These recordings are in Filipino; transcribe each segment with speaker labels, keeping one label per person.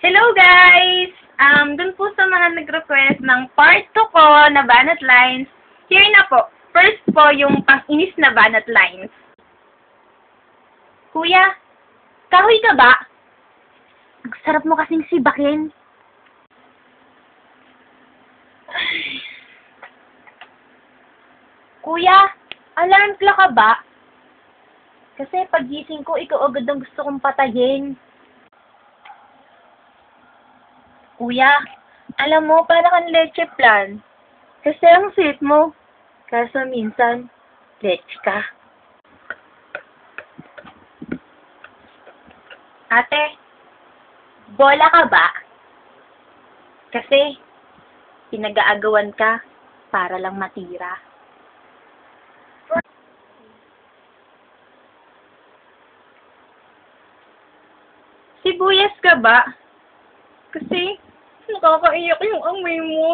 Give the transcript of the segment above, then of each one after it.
Speaker 1: Hello guys! Dun po sa mga nag-request ng part 2 ko na banat lines, here na po. First po yung pang-inis na banat lines. Kuya, kahoy ka ba? Ang sarap mo kasing sibakin. Kuya, alarm clock ka ba? Kasi pagising ko, ikaw agad ang gusto kong patayin. Kuya, alam mo, para kang leche plan. Kasi ang sweet mo. Kaso minsan, leche ka. Ate, bola ka ba? Kasi, pinag-aagawan ka para lang matira. Sibuyas ka ba? Kasi, nakakaiyak yung amoy mo.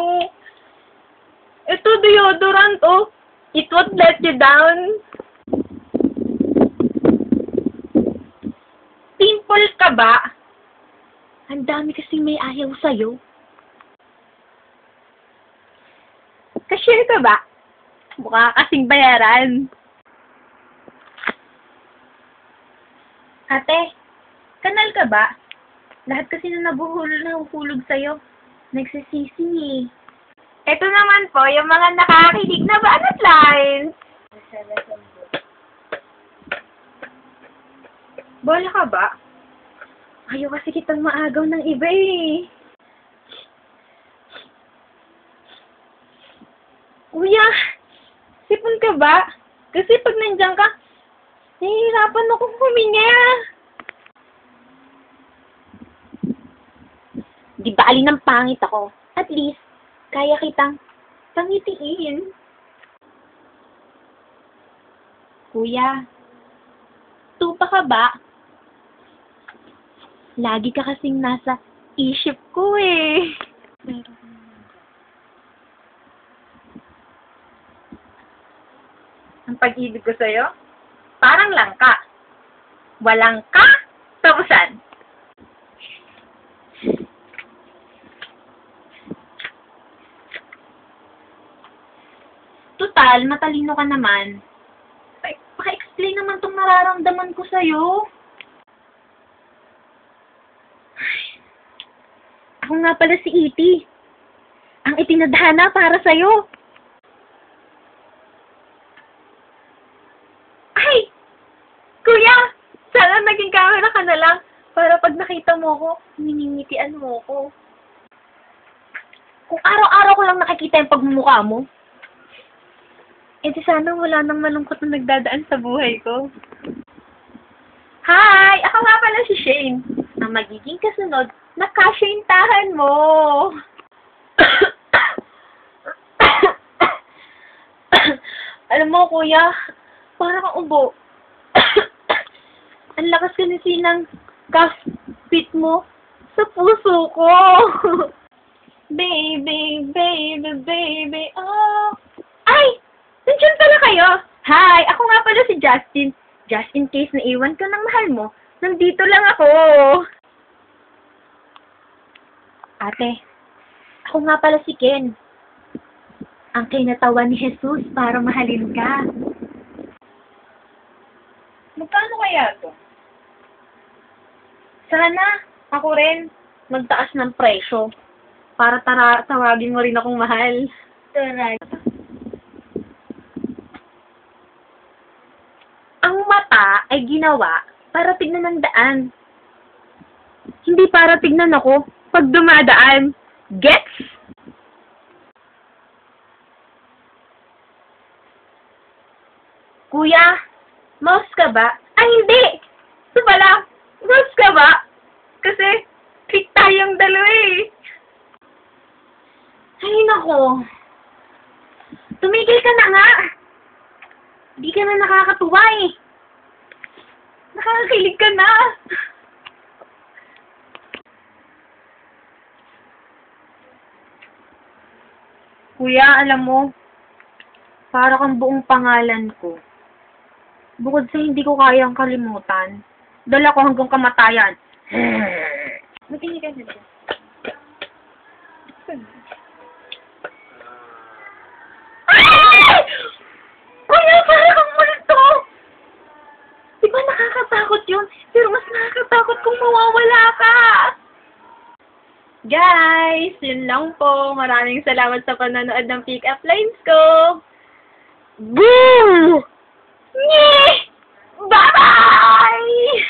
Speaker 1: Ito, deodorant, oh. It won't let you down. Pimple ka ba? Ang dami kasing may ayaw sa'yo. Cashier ka ba? Mukha kasing bayaran. Ate, kanal ka ba? Lahat kasi na nahuhulog sa'yo. Nagsisisi eh. Ito naman po, yung mga nakakilig na banat lines. Bola ka ba? Ayaw kasi kitang maagaw ng iba eh. Kuya, sipon ka ba? Kasi pag nandiyan ka, nahihirapan akong huminga. Di ba alin ng pangit ako? At least, kaya kitang pangitiin. Kuya, tupa ka ba? Lagi ka kasing nasa isip ko eh. Ang pag-ibig ko sa'yo, parang langka. Walang ka, tapusan. Total, matalino ka naman. Paka-explain naman tong nararamdaman ko sa'yo. Ako nga pala si Iti. Ang itinadhana para sa'yo. Ay! Kuya! Sana naging camera ka na lang para pag nakita mo ko, miningitian mo ko. Kung araw-araw ko lang nakikita yung pagmumukha mo, eh di sana wala nang malungkot na nagdadaan sa buhay ko. Hi! Ako nga pala si Shane. Ang magiging kasunod na kasyintahan mo. Alam mo, kuya, parang kang ubo. Ang lakas kasi ng kapit mo sa puso ko. Baby, baby, baby, oh. Ay! Nandiyan pala kayo. Hi! Ako nga pala si Justin. Just in case na iwan ka ng mahal mo, nandito lang ako. Ate, ako nga pala si Ken. Ang kinatawan ni Jesus para mahalin ka. Magkano kaya to? Sana ako rin magtaas ng presyo para tawagin mo rin akong mahal. Ang mata ay ginawa para tignan ng daan. Hindi para tignan ako pag dumadaan. Gets? Kuya, mouse ka ba? Ay, hindi! Ito pala, mouse ka ba? Kasi, click tayong dalawa eh. Ay, nako. Tumigil ka na nga. Hindi ka na nakakatuwa eh. Nakakakilig ka na. Kuya, alam mo, para kang buong pangalan ko. Bukod sa hindi ko kayang kalimutan, dala ko hanggang kamatayan. Matingin ka dito. Ay! Kuya, parang kang multo! Di ba nakakatakot yun? Pero mas nakakatakot kung mawawala ka! Guys, yun lang po. Maraming salamat sa panonood ng pick-up lines ko. Boom! Bye-bye!